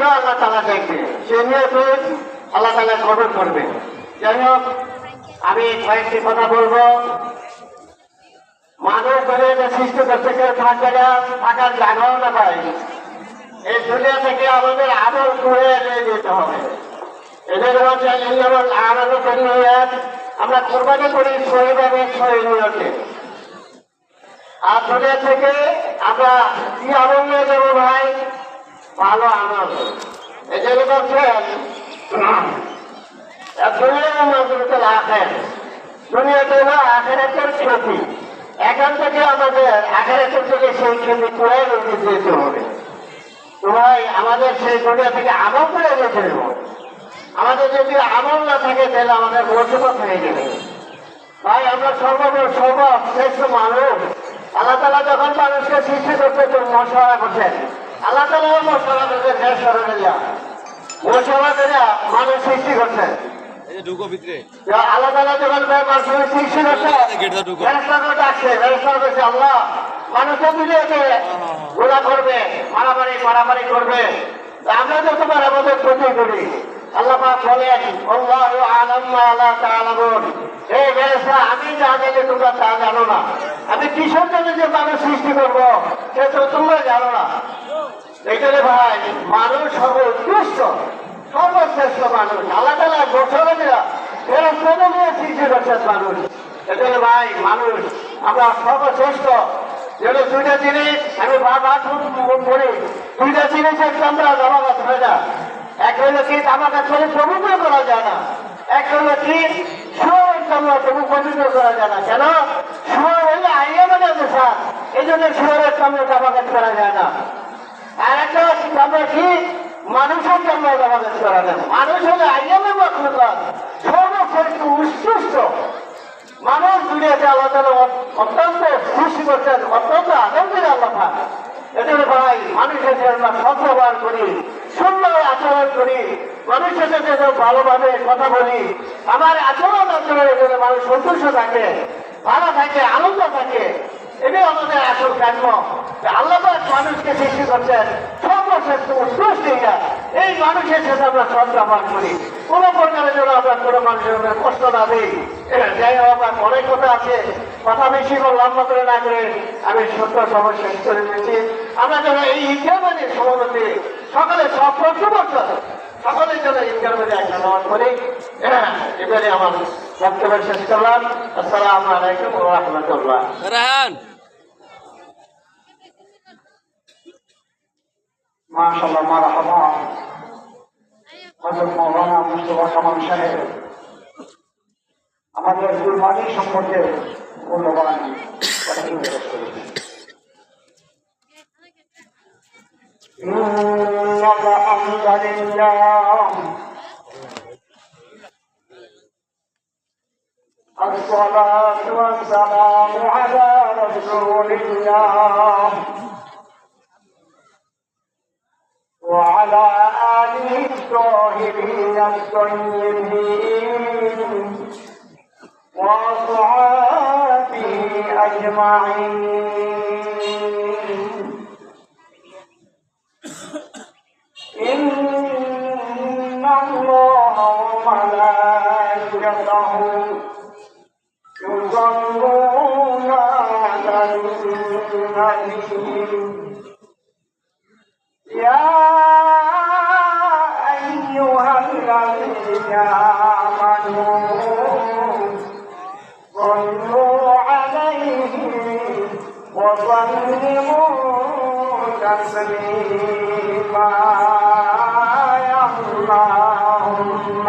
নিয়েও আল্লাহ তাআলা দেখবে, সে নিয়েও আল্লাহ তাআলা কবুল করবে। যাই হোক, আমি কয়েকটি কথা বলবো। মানুষ দুনিয়াতে সৃষ্টি করতে কেউ থাকবে না, থাকার জায়গাও না পাই। এই দুনিয়া থেকে আমাদের আমল করে নিয়ে যেতে হবে। এদের হচ্ছে আমাদের নিয়ত, আমরা কোরবানি করি সহিভাবে সহি নিয়তে। আর দুনিয়া থেকে আমরা কি আমল নিয়ে যাবো ভাই? ভালো আমল। এই জন্য বলছেন দুনিয়াতে হলো আখেরাতের ক্ষতি। এখান থেকে আমাদের আখেরাতের থেকে সেই ক্ষতি করে যেতে হবে। ভাই আমাদের সেই দুনিয়া থেকে আমল করে যেতে হবে। আমাদের যদি আমল না থাকে তাহলে আমাদের মুসিবত হয়ে যাবে। ভাই আমরা সর্বশ্রেষ্ঠ মানুষ। আল্লাহ তাআলা যখন মানুষকে সৃষ্টি করতে মশলা করছেন, আল্লাহ তাআলা মশলা করতে মশলা করে মানুষ সৃষ্টি করছেন। আল্লাহ তাআলা যখন মানুষের সৃষ্টি করছে ডাকছে আল্লাহ মানুষের দুনিয়াতে গোলা করবে, মারামারি করবে, আমরা যত আমাদের ক্ষতি করি। আল্লাহ পাক বলেন আল্লাহু আ'লাম মা লা তা'লামুন, হে ফেরেশতা আমি যা জানি তোমরা তা জানো না। আমি কিসের জন্য যে মানুষ সৃষ্টি করবো সে তো তোমরা জানো না। এখানে ভাই মানুষ সর্বোৎকৃষ্ট সর্বশ্রেষ্ঠ মানুষ। আল্লাহ তাআলা ঘোষণা দেওয়া ফেরেশতা নিয়ে সৃষ্টি করছেন মানুষ। এখানে ভাই মানুষ আমরা সর্বশ্রেষ্ঠ। যেন দুইটা জিনিস আমি বারবার বলি, দুইটা জিনিসের আমরা জমাগত হয় না। এক হইল কি আমাকে ছেলে পবিত্র করা যায় না, এক হইল কি সুরের জন্য তবু পবিত্র করা যায় না। কেন? সুর হইলে আইয়া মানে স্যার, এই জন্য সুরের জন্য জামাকাত করা যায় না। আর একটা আমরা কি মানুষের জন্য জামাকাত করা যায় না। মানুষ হলে আইয়ামে মাখলুকাত সর্বশ্রেষ্ঠ উৎকৃষ্ট মানুষ। দুনিয়াতে আল্লাহ তাআলা অত্যন্ত খুশি করছেন, অত্যন্ত আনন্দের আল্লাহ পাক। এজন্য ভাই মানুষের সাথে আমরা সদ্ব্যবহার করি, সুন্দর আচরণ করি, মানুষের সাথে ভালোভাবে কথা বলি। আমার আচরণের জন্য মানুষ সন্তুষ্ট থাকে, ভালো থাকে, আনন্দ থাকে। এটাই আমাদের আসল কাম্য। আল্লাহ পাক মানুষকে সৃষ্টি করছেন সর্বশ্রেষ্ঠ উৎকৃষ্ট। এই মানুষের সাথে আমরা সদ্ব্যবহার করি, কোন প্রকারের জন্য আমরা কোনো মানুষের কষ্ট না দিই। যাই হোক, অনেক কথা আছে, কথা বেশি লম্বা করে না করে আমি সত্য সময় শেষ করে দিয়েছি। আমরা যেন এই ঈদগাহ মানে সমাবেশে সকালে সব বছর সকলের জন্য ঈদগাহ মানে একটা নামাজ করি। এবারে আমার বক্তব্য শেষ করলাম। আসসালামু আলাইকুম ওয়া রাহমাতুল্লাহ। মাশাআল্লাহ, মারহাবা। হযরত মাওলানা মুস্তাফা কামাল সাহেব আমাদের কুরবানি সম্পর্কে মূল্যবান কথা প্রকাশ করেছেন। আলহামদুলিল্লাহ, আসসালাতু ওয়াসসালামু আলা রাসূলিল্লাহ وعلى آله الطاهرين الطيبين وأصحابه أجمعين. إن الله وملائكته يصلون على النبي يا أيها الذين آمنوا صلوا عليه وسلموا تسليما. يا اللهم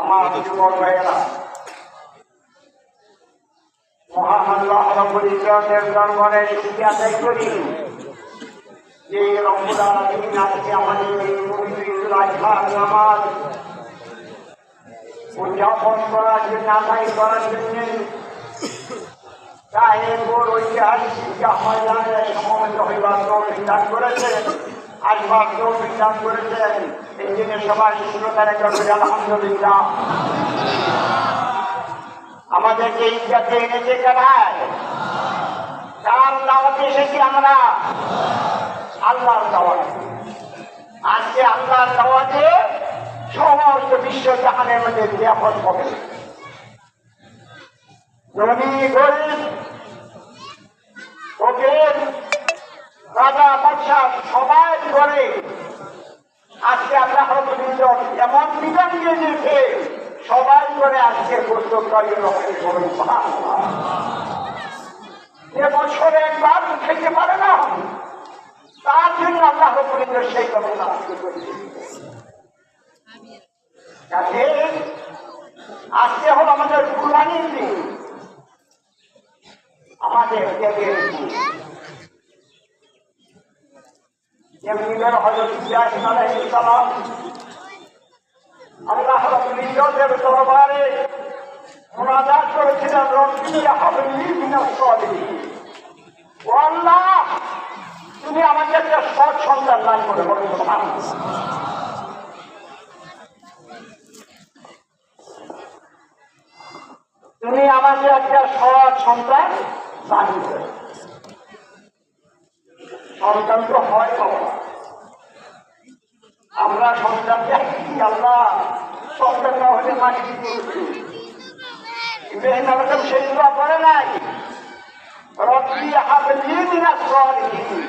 আমার যুবক ভাইয়েরা, মহান আল্লাহ রাব্বুল ইজ্জতের দরবারে শুকরিয়া আদায় করি যে রব্বুল আলামিন আজকে আমাদের এই পবিত্র ঈদুল আজহার নামাজ উদযাপন করার জন্য, আদায় করার জন্য সাহেবপুর ঐতিহাসিক ময়দানে সমবেত হইবার তৌফিক দান করেছেন, আসবার তৌফিক দান করেছেন। এই জন্য সবাই শ্রোতার একটা আলহামদুলিল্লাহ। আমাদেরকে ইজ্জতে এনেছে কারায়, কার দাওয়াতে এসেছি আমরা? আল্লাহর দাওয়াতে। আজকে আল্লাহর দাওয়াতে সমস্ত বিশ্ব জাহানের মধ্যে ব্যাপক হবে। ধনী গরিব ফকির রাজা বাদশা সবাই করে আজকে আল্লাহ রাব্বুল ইজ্জত এমন বিধান দিয়ে দিয়েছে, সবাই করে আজকে প্রস্তুতকারী বছরে একবার খেতে পারে না, তার জন্য আল্লাহ রাব্বুল ইজ্জত সেই ব্যবস্থা আজকে করেছে। আজকে হল আমাদের কুরবানির দিন, আমাদের হযরত ইব্রাহিম আলাইহিস সালাম আল্লাহ রাব্বুল ইজ্জতের দরবারে মুনাজাত করেছিলেন, রব্বি হাবলি মিনাস সালিহিন। ও আল্লাহ, তুমি আমাকে একটা সৎ সন্তান দান করে বলুন সুবহানাল্লাহ। তুমি আমাকে একটা সৎ সন্তান দান করে। সন্তান তো হয় বাবা, আমরা সন্তান দেখি, আল্লাহ সন্তান না হলে মাটি করছি। ইব্রাহিম আলাইহিস সেই দোয়া করে নাই, রব্বি হাবলি মিনাস সালিহিন।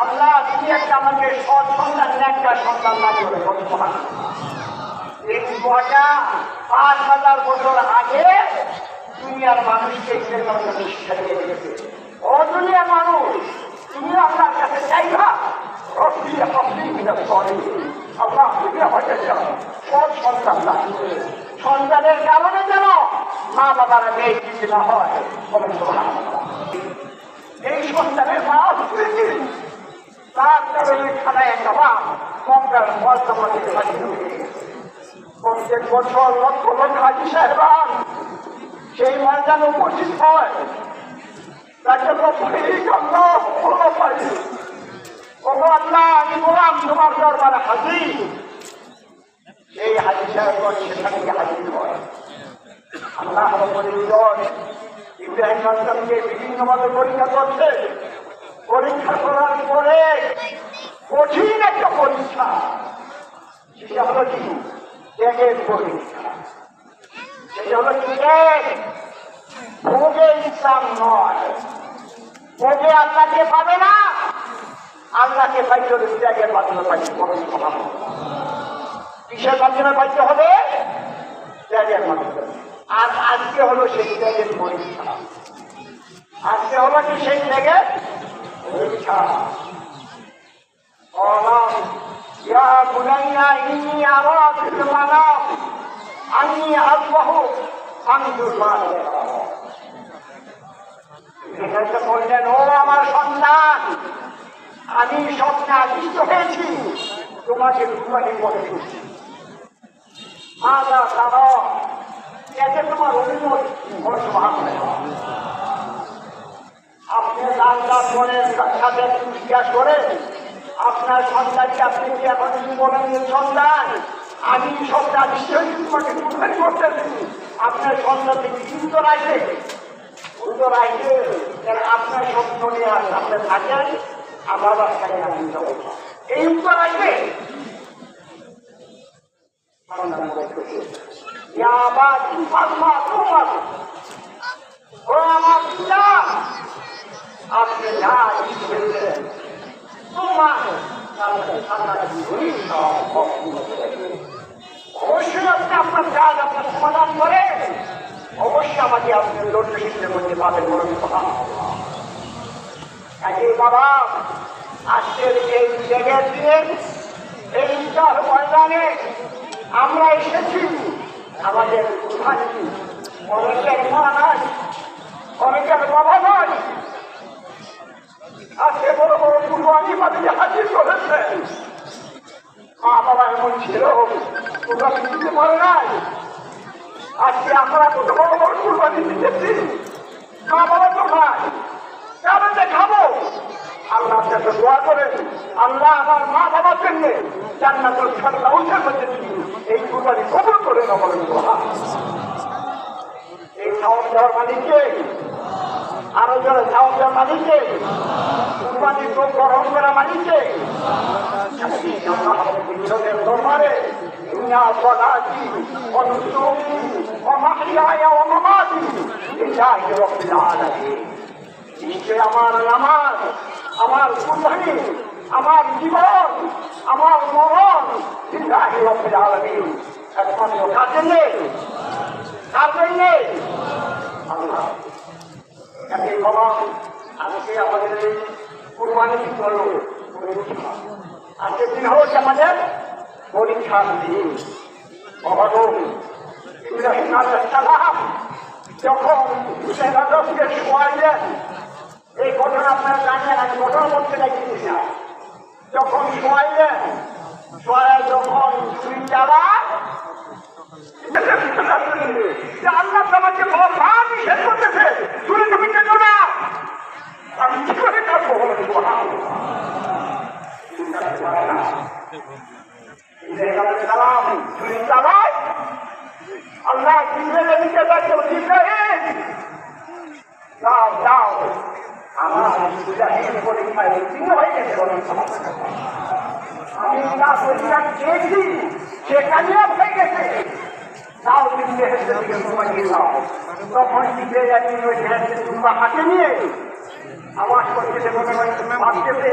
আল্লাহ, তুমি একটা আমাকে সৎ সন্তান, একটা সন্তান দান করে বলুন সুবহানাল্লাহ। এই দোয়াটা ৫,০০০ বছর আগে দুনিয়ার মানুষকে শিক্ষা দিয়ে দিয়েছে। ও দুনিয়ার মানুষ, তুমি আল্লাহর কাছে চাইবা, রব্বি হাবলি মিনাস সালিহিন। আল্লাহ, তুমি হয়তো সৎ সন্তান দান করে, সন্তানের কারণে যেন মা বাবার মেয়ে কিছু না হয় বলুন সুবহানাল্লাহ। এই সন্তানের মা হয়েছে, তার কারণে খানায় একটা মা মমতার মর্যাদা থেকে বাড়িয়ে উঠে প্রত্যেক বছর লক্ষ লক্ষ হাজি সাহেবান সেই ময়দানে উপস্থিত হয়। তাকে পারি, ও আল্লাহ, আমি বললাম তোমার দরবারে হাজির। এই হাজি সাহেবগণ সেখানে হাজির হয়। আল্লাহ রাব্বুল ইজ্জত ইব্রাহিম আলাইহিসসালামকে বিভিন্নভাবে পরীক্ষা করছে। পরীক্ষা করার পরে কঠিন একটা পরীক্ষা, সেটা হলো কি? ত্যাগের পরীক্ষা। সেটা হলো কি? ভোগে ইসলাম নয়, ও যে আল্লাহকে পাবে না, আল্লাহকে পাইতে হলে ত্যাগের মাধ্যমে পাইতে হবে। কিসের মাধ্যমে পাইতে হবে? ত্যাগের মাধ্যমে। আর আজকে হলো সেই ত্যাগের পরীক্ষা। আজকে হলো কি সেই ত্যাগের পরীক্ষা। ইয়া বুনাইয়া ইন্নী আরা ফিল মানাম আন্নী আযবাহু ফানজুর মাযা তারা। এটা বললেন, ও আমার সন্তান, আমি স্বপ্নে আকৃষ্ট হয়েছি, তোমাকে কুরবানি করে দিচ্ছি। মাযা তারা, এতে তোমার অভিমত আপনি লাল লাল করেন, সাথে জিজ্ঞাসা করেন আপনার সন্তানকে, আপনি কি এখন বলেন সন্তান আমি স্বপ্নে আকৃষ্ট হয়েছি, তোমাকে কুরবানি করতে দিচ্ছি, আপনার সন্তানকে কি উত্তর আসবে? উত্তর আসবে, আপনার স্বপ্ন নিয়ে আপনি থাকেন, আমার রাস্তায় আমি যাব, এই উত্তর আসবে। আপনি যা অবশ্যই আপনি আপনার কাজ আপনার সমাধান করে অবশ্যই আমাকে আপনি লক্ষ্যের মধ্যে পাবেন বলে কথা। বাবা, আজকের এই জায়গার দিয়ে এই ময়দানে আমরা এসেছি, আমাদের অনেকের মা নাই, অনেকের বাবা নয়, আজকে বড় বড় কুরবানি বাড়িতে হাজির করেছে। মা বাবা এমন ছিল কুরবানি দিতে পারে নাই, আজকে আমরা কত বড় বড় কুরবানি দিতেছি, মা বাবা তো নাই, কেমন খাবো? আল্লাহ আপনাকে দোয়া করেন, আল্লাহ আমার মা বাবার জন্য জান্নাতুল ফেরদাউসের মধ্যে এই কুরবানি কবুল করে না বলেন। এই সাওয়াব দেওয়ার মালিককে, আরো যারা সাওয়াব দেওয়ার মালিককে, কুরবানি গ্রহণ করা মালিককে, দরবারে দুনিয়া সলাতি অনুসুমি ওমাহইয়া ওমামাতি লিল্লাহি রাব্বিল আলামিন। নিশ্চয় আমার নামাজ, আমার কুরবানি, আমার জীবন, আমার মরণ লিল্লাহি রাব্বিল আলামিন, একমাত্র কার জন্য? কার জন্য? আল্লাহ। এই বাবা, আজকে আমাদের এই কুরবানি করলো, আজকের দিন হচ্ছে আমাদের পরীক্ষার দিন। ইব্রাহিম আলাইহিস সালাম যখন হুসাইনকে শোয়াইলেন, এই ঘটনা আপনারা জানেন, আমি ঘটনা বলতে চাইছি না। যখন শোয়াইলেন, শোয়ায় যখন ছুরি চালায়, আল্লাহ তোমাকে নিষেধ করতেছে, ছুরি তুমি কেন না, আমি কি করে কাটবো? ছুরি চালায়, আল্লাহ জিবরাইলের নিচে যাচ্ছে, জিবরাইল যাও যাও, আমার মুজাহিদ পরীক্ষায় উত্তীর্ণ হয়ে গেছে, আমি যা পরীক্ষা চেয়েছি সে কামিয়াব হয়ে গেছে, যাও তুমি বেহেশতের দিকে তোমায় নিয়ে যাও। তখন জিবরাইল ওই বেহেশতের টুকরা হাতে নিয়ে আওয়াজ করতেছে, মনে হয় ভাবতেছে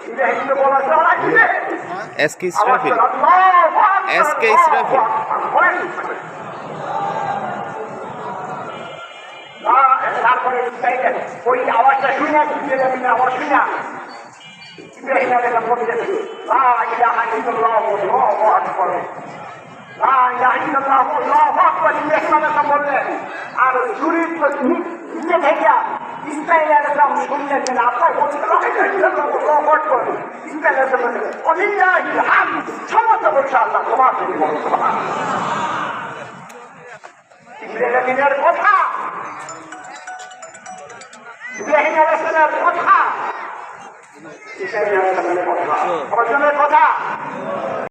ইব্রাহিমকে বলা চলা দিবে। এসকে ইসরাফিল, এসকে ইসরাফিল তারপরে ওই আওয়াজটা শুনে, ইব্রাহিমের আওয়াজ শুনে ইব্রাহিম আলাইহিস বলতেছে, লা ইলাহা ইল্লাল্লাহু আল্লাহু আকবার, লা ইলাহা ইল্লাল্লাহু আল্লাহু আকবার, ইব্রাহিম আলাইহিস বললেন। আর ছুরির নিচে থেকে ইসমাঈল আলাইহিস শুনলেন যে আপনার বলতে লা ইলাহা ইল্লাল্লাহু আল্লাহু আকবার, ইসমাঈল আলাইহিস বললেন ওয়ালিল্লাহিল হামদ, সমস্ত বলছে আল্লাহ তোমার জন্য বড় কথা। ইব্রাহিমের কথা, ইব্রাহিম আলাইহিস সালামের কথা, ইসমাঈল আলাইহিস সালামের কথা, অর্জনের কথা।